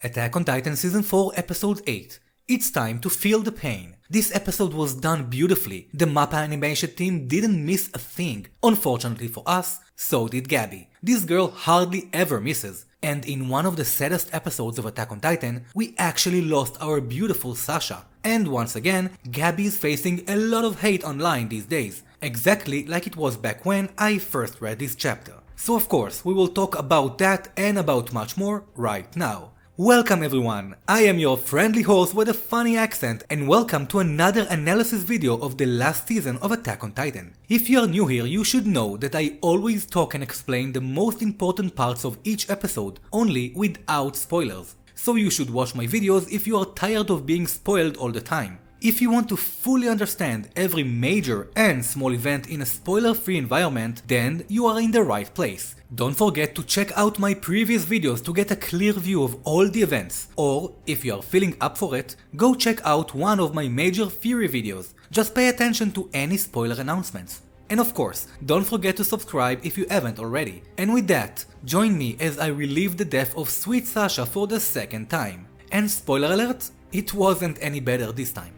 Attack on Titan Season 4 Episode 8. It's time to feel the pain. This episode was done beautifully. The MAPPA animation team didn't miss a thing. Unfortunately for us, so did Gabby. This girl hardly ever misses. And in one of the saddest episodes of Attack on Titan, we actually lost our beautiful Sasha. And once again, Gabby is facing a lot of hate online these days. Exactly like it was back when I first read this chapter. So of course, we will talk about that and about much more right now. Welcome everyone, I am your friendly host with a funny accent and welcome to another analysis video of the last season of Attack on Titan. If you are new here, you should know that I always talk and explain the most important parts of each episode, only without spoilers. So you should watch my videos if you are tired of being spoiled all the time. If you want to fully understand every major and small event in a spoiler-free environment, then you are in the right place. Don't forget to check out my previous videos to get a clear view of all the events, or if you are feeling up for it, go check out one of my major theory videos. Just pay attention to any spoiler announcements. And of course, don't forget to subscribe if you haven't already. And with that, join me as I relive the death of sweet Sasha for the second time. And spoiler alert, it wasn't any better this time.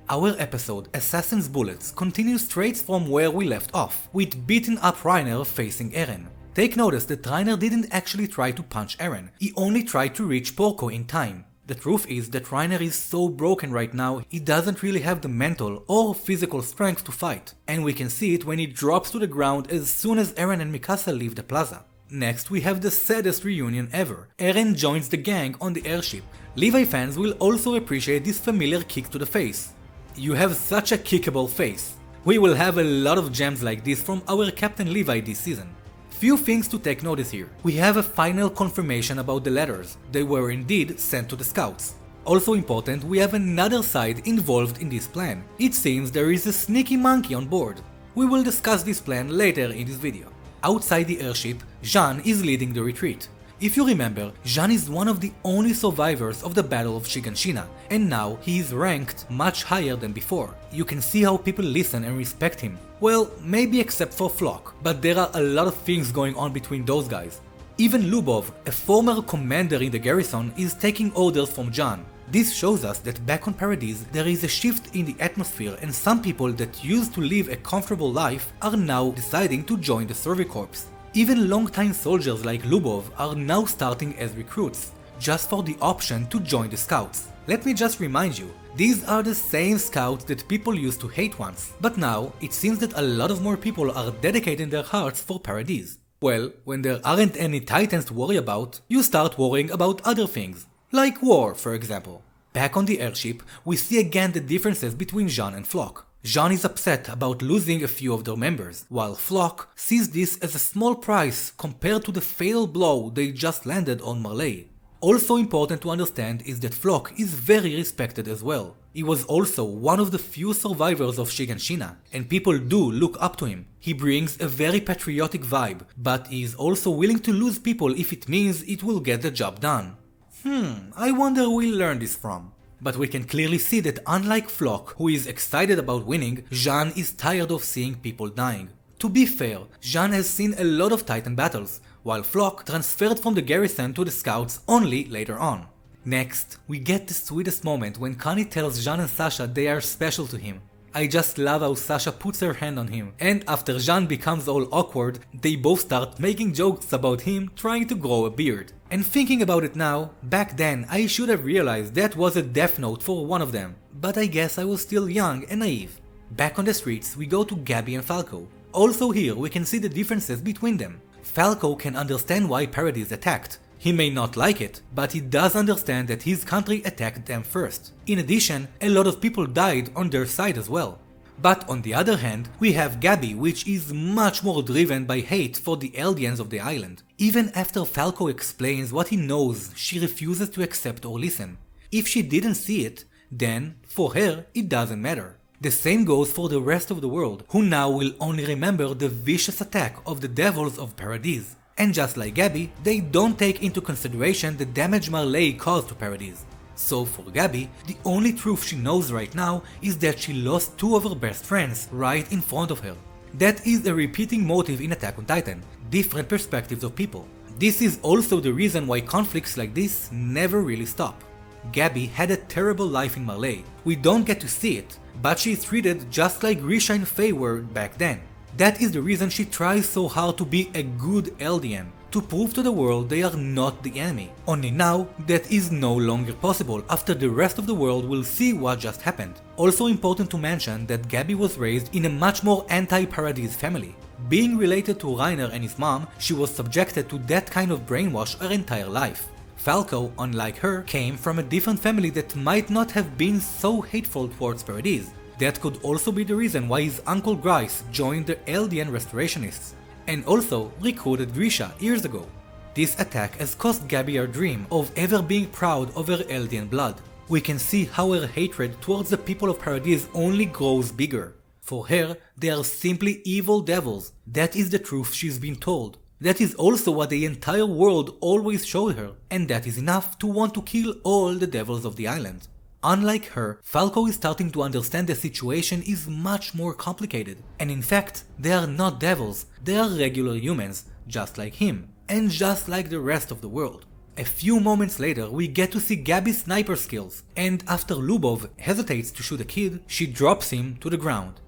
Our episode, Assassin's Bullets, continues straight from where we left off, with beaten up Reiner facing Eren. Take notice that Reiner didn't actually try to punch Eren, he only tried to reach Porco in time. The truth is that Reiner is so broken right now, he doesn't really have the mental or physical strength to fight, and we can see it when he drops to the ground as soon as Eren and Mikasa leave the plaza. Next we have the saddest reunion ever. Eren joins the gang on the airship. Levi fans will also appreciate this familiar kick to the face. You have such a kickable face. We will have a lot of gems like this from our Captain Levi this season. Few things to take notice here. We have a final confirmation about the letters. They were indeed sent to the scouts. Also important, we have another side involved in this plan. It seems there is a sneaky monkey on board. We will discuss this plan later in this video. Outside the airship, Jean is leading the retreat. If you remember, Jean is one of the only survivors of the Battle of Shiganshina, and now he is ranked much higher than before. You can see how people listen and respect him. Well, maybe except for Flock, but there are a lot of things going on between those guys. Even Lubov, a former commander in the garrison, is taking orders from Jean. This shows us that back on Paradise there is a shift in the atmosphere and some people that used to live a comfortable life are now deciding to join the Survey Corps. Even long-time soldiers like Lubov are now starting as recruits, just for the option to join the scouts. Let me just remind you, these are the same scouts that people used to hate once, but now it seems that a lot of more people are dedicating their hearts for Paradise. Well, when there aren't any titans to worry about, you start worrying about other things, like war for example. Back on the airship, we see again the differences between Jean and Flock. Jean is upset about losing a few of their members, while Flock sees this as a small price compared to the fatal blow they just landed on Marley. Also important to understand is that Flock is very respected as well. He was also one of the few survivors of Shiganshina, and people do look up to him. He brings a very patriotic vibe, but he is also willing to lose people if it means it will get the job done. I wonder who we'll learn this from. But we can clearly see that unlike Flock, who is excited about winning, Jean is tired of seeing people dying. To be fair, Jean has seen a lot of Titan battles, while Flock transferred from the garrison to the scouts only later on. Next, we get the sweetest moment when Connie tells Jean and Sasha they are special to him. I just love how Sasha puts her hand on him, and after Jean becomes all awkward, they both start making jokes about him trying to grow a beard. And thinking about it now, back then I should have realized that was a death note for one of them, but I guess I was still young and naive. Back on the streets, we go to Gabby and Falco. Also here we can see the differences between them. Falco can understand why Paradise attacked. He may not like it, but he does understand that his country attacked them first. In addition, a lot of people died on their side as well. But on the other hand, we have Gabby, which is much more driven by hate for the Eldians of the island. Even after Falco explains what he knows, she refuses to accept or listen. If she didn't see it, then for her it doesn't matter. The same goes for the rest of the world, who now will only remember the vicious attack of the devils of Paradise. And just like Gabby, they don't take into consideration the damage Marley caused to Paradise. So for Gabby, the only truth she knows right now is that she lost two of her best friends right in front of her. That is a repeating motive in Attack on Titan, different perspectives of people. This is also the reason why conflicts like this never really stop. Gabby had a terrible life in Marley. We don't get to see it, but she is treated just like Grisha and Faye were back then. That is the reason she tries so hard to be a good LDN, to prove to the world they are not the enemy. Only now, that is no longer possible after the rest of the world will see what just happened. Also important to mention that Gabby was raised in a much more anti-Paradise family. Being related to Reiner and his mom, she was subjected to that kind of brainwash her entire life. Falco, unlike her, came from a different family that might not have been so hateful towards Paradise. That could also be the reason why his uncle Grice joined the LDN Restorationists, and also recruited Grisha years ago. This attack has cost Gabby her dream of ever being proud of her LDN blood. We can see how her hatred towards the people of Paradise only grows bigger. For her, they are simply evil devils. That is the truth she's been told. That is also what the entire world always showed her, and that is enough to want to kill all the devils of the island. Unlike her, Falco is starting to understand the situation is much more complicated, and in fact, they are not devils, they are regular humans, just like him, and just like the rest of the world. A few moments later, we get to see Gabby's sniper skills, and after Lubov hesitates to shoot a kid, she drops him to the ground.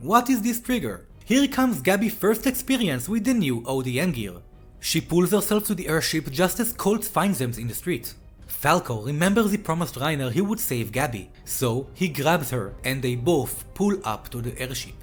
What is this trigger? Here comes Gabby's first experience with the new ODM gear. She pulls herself to the airship just as Colt finds them in the street. Falco remembers he promised Reiner he would save Gabby, so he grabs her and they both pull up to the airship.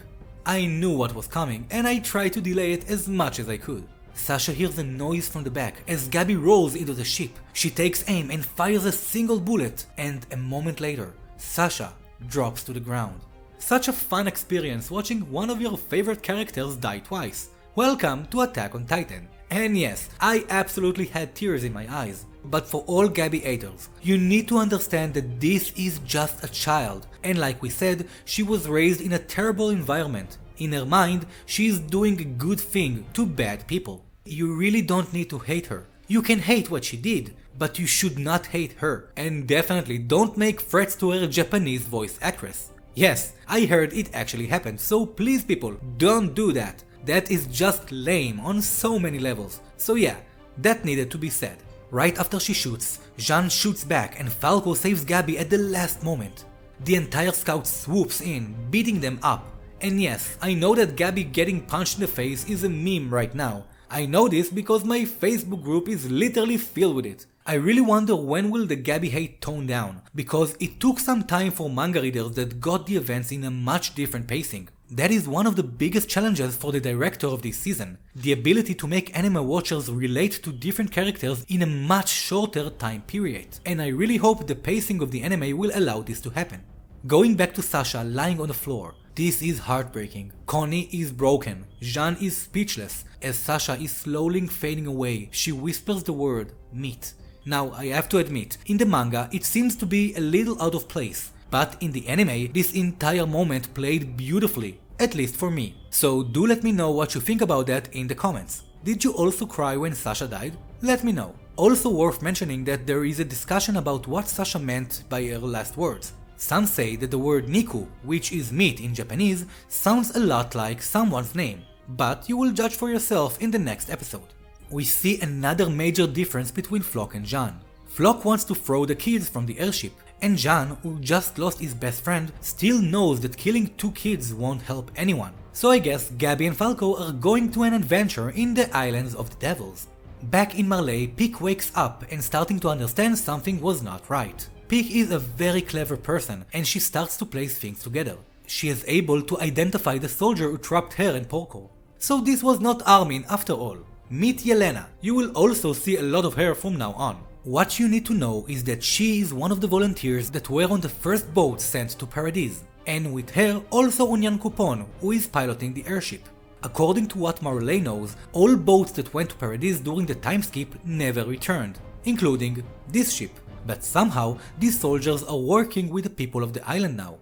I knew what was coming and I tried to delay it as much as I could. Sasha hears a noise from the back as Gabby rolls into the ship. She takes aim and fires a single bullet, and a moment later, Sasha drops to the ground. Such a fun experience watching one of your favorite characters die twice. Welcome to Attack on Titan. And yes, I absolutely had tears in my eyes. But for all Gabby haters, you need to understand that this is just a child. And like we said, she was raised in a terrible environment. In her mind, she is doing a good thing to bad people. You really don't need to hate her. You can hate what she did, but you should not hate her. And definitely don't make threats to her Japanese voice actress. Yes, I heard it actually happened, so please people, don't do that. That is just lame on so many levels. So yeah, that needed to be said. Right after she shoots, Jean shoots back and Falco saves Gabby at the last moment. The entire scout swoops in, beating them up. And yes, I know that Gabby getting punched in the face is a meme right now. I know this because my Facebook group is literally filled with it. I really wonder when will the Gabby hate tone down, because it took some time for manga readers that got the events in a much different pacing. That is one of the biggest challenges for the director of this season, the ability to make anime watchers relate to different characters in a much shorter time period, and I really hope the pacing of the anime will allow this to happen. Going back to Sasha lying on the floor, this is heartbreaking. Connie is broken, Jean is speechless, as Sasha is slowly fading away, she whispers the word, meat. Now, I have to admit, in the manga it seems to be a little out of place, but in the anime this entire moment played beautifully, at least for me. So do let me know what you think about that in the comments. Did you also cry when Sasha died? Let me know. Also worth mentioning that there is a discussion about what Sasha meant by her last words. Some say that the word Niku, which is meat in Japanese, sounds a lot like someone's name, but you will judge for yourself in the next episode. We see another major difference between Flock and Jean. Flock wants to throw the kids from the airship, and Jean, who just lost his best friend, still knows that killing 2 kids won't help anyone. So I guess Gabby and Falco are going to an adventure in the Islands of the Devils. Back in Marley, Pick wakes up and starting to understand something was not right. Pick is a very clever person and she starts to place things together. She is able to identify the soldier who trapped her and Porco. So this was not Armin after all. Meet Yelena. You will also see a lot of her from now on. What you need to know is that she is one of the volunteers that were on the first boat sent to Paradise, and with her also Unyan Kupon, who is piloting the airship. According to what Marley knows, all boats that went to Paradise during the time skip never returned, including this ship. But somehow, these soldiers are working with the people of the island now.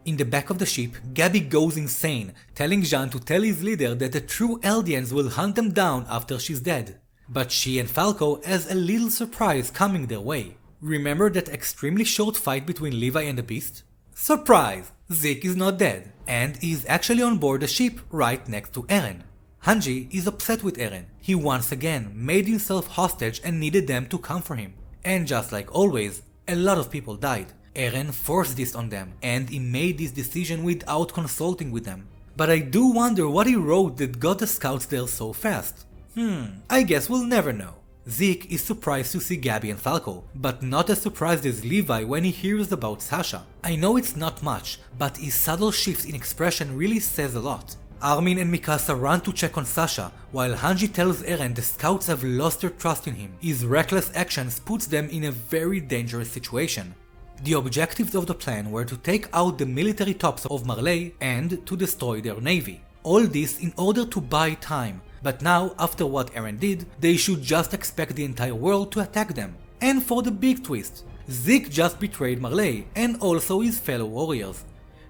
In the back of the ship, Gabby goes insane, telling Jean to tell his leader that the true Eldians will hunt them down after she's dead. But she and Falco has a little surprise coming their way. Remember that extremely short fight between Levi and the Beast? Surprise! Zeke is not dead, and is actually on board the ship right next to Eren. Hanji is upset with Eren. He once again made himself hostage and needed them to come for him. And just like always, a lot of people died. Eren forced this on them, and he made this decision without consulting with them. But I do wonder what he wrote that got the scouts there so fast. I guess we'll never know. Zeke is surprised to see Gabby and Falco, but not as surprised as Levi when he hears about Sasha. I know it's not much, but his subtle shift in expression really says a lot. Armin and Mikasa run to check on Sasha, while Hanji tells Eren the scouts have lost their trust in him. His reckless actions puts them in a very dangerous situation. The objectives of the plan were to take out the military tops of Marley and to destroy their navy. All this in order to buy time, but now after what Eren did, they should just expect the entire world to attack them. And for the big twist, Zeke just betrayed Marley and also his fellow warriors.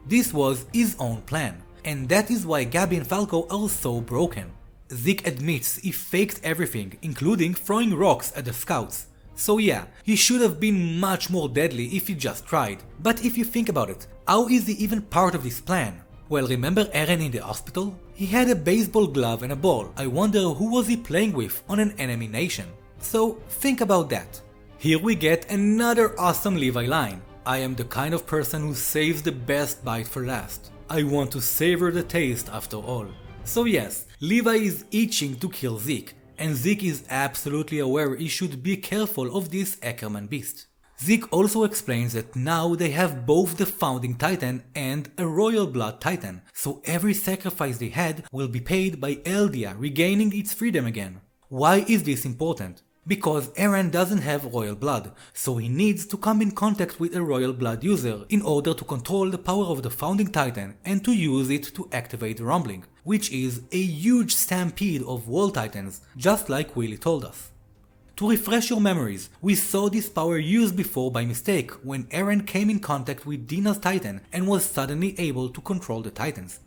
This was his own plan. And that is why Gabby and Falco are so broken. Zeke admits he faked everything, including throwing rocks at the scouts. So yeah, he should have been much more deadly if he just tried. But if you think about it, how is he even part of this plan? Well, remember Eren in the hospital? He had a baseball glove and a ball. I wonder who was he playing with on an enemy nation. So think about that. Here we get another awesome Levi line. I am the kind of person who saves the best bite for last. I want to savor the taste after all. So yes, Levi is itching to kill Zeke, and Zeke is absolutely aware he should be careful of this Ackerman beast. Zeke also explains that now they have both the Founding Titan and a Royal Blood Titan, so every sacrifice they had will be paid by Eldia regaining its freedom again. Why is this important? Because Eren doesn't have royal blood, so he needs to come in contact with a royal blood user in order to control the power of the Founding Titan and to use it to activate the Rumbling, which is a huge stampede of Wall Titans, just like Willy told us. To refresh your memories, we saw this power used before by mistake when Eren came in contact with Dina's Titan and was suddenly able to control the Titans.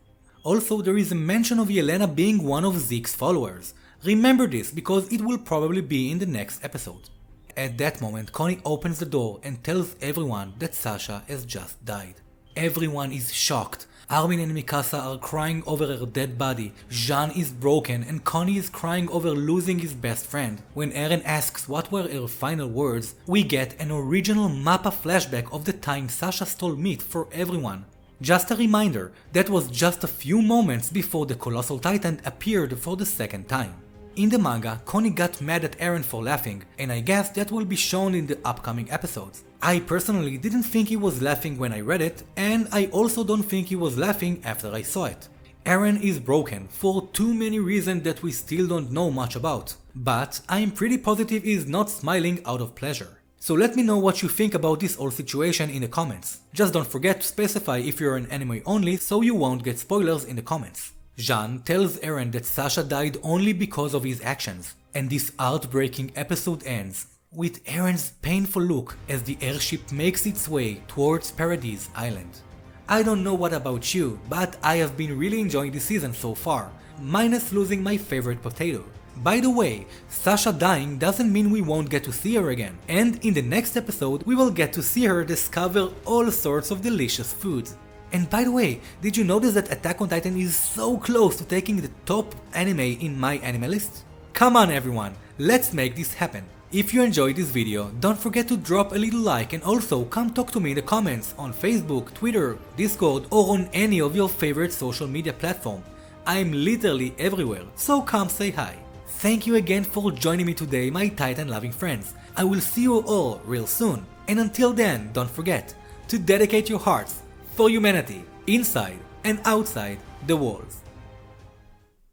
Also, there is a mention of Yelena being one of Zeke's followers. Remember this because it will probably be in the next episode. At that moment, Connie opens the door and tells everyone that Sasha has just died. Everyone is shocked. Armin and Mikasa are crying over her dead body, Jean is broken, and Connie is crying over losing his best friend. When Eren asks what were her final words, we get an original Mappa flashback of the time Sasha stole meat for everyone. Just a reminder, that was just a few moments before the Colossal Titan appeared for the second time. In the manga, Connie got mad at Eren for laughing, and I guess that will be shown in the upcoming episodes. I personally didn't think he was laughing when I read it, and I also don't think he was laughing after I saw it. Eren is broken for too many reasons that we still don't know much about, but I'm pretty positive he's not smiling out of pleasure. So let me know what you think about this whole situation in the comments. Just don't forget to specify if you're an anime only so you won't get spoilers in the comments. Jean tells Eren that Sasha died only because of his actions, and this heartbreaking episode ends with Eren's painful look as the airship makes its way towards Paradise Island. I don't know what about you, but I have been really enjoying this season so far, minus losing my favorite potato. By the way, Sasha dying doesn't mean we won't get to see her again, and in the next episode we will get to see her discover all sorts of delicious foods. And by the way, did you notice that Attack on Titan is so close to taking the top anime in my anime list? Come on everyone, let's make this happen. If you enjoyed this video, don't forget to drop a little like and also come talk to me in the comments on Facebook, Twitter, Discord or on any of your favorite social media platform. I'm literally everywhere, so come say hi. Thank you again for joining me today, my Titan loving friends. I will see you all real soon. And until then, don't forget to dedicate your hearts for humanity, inside and outside the walls.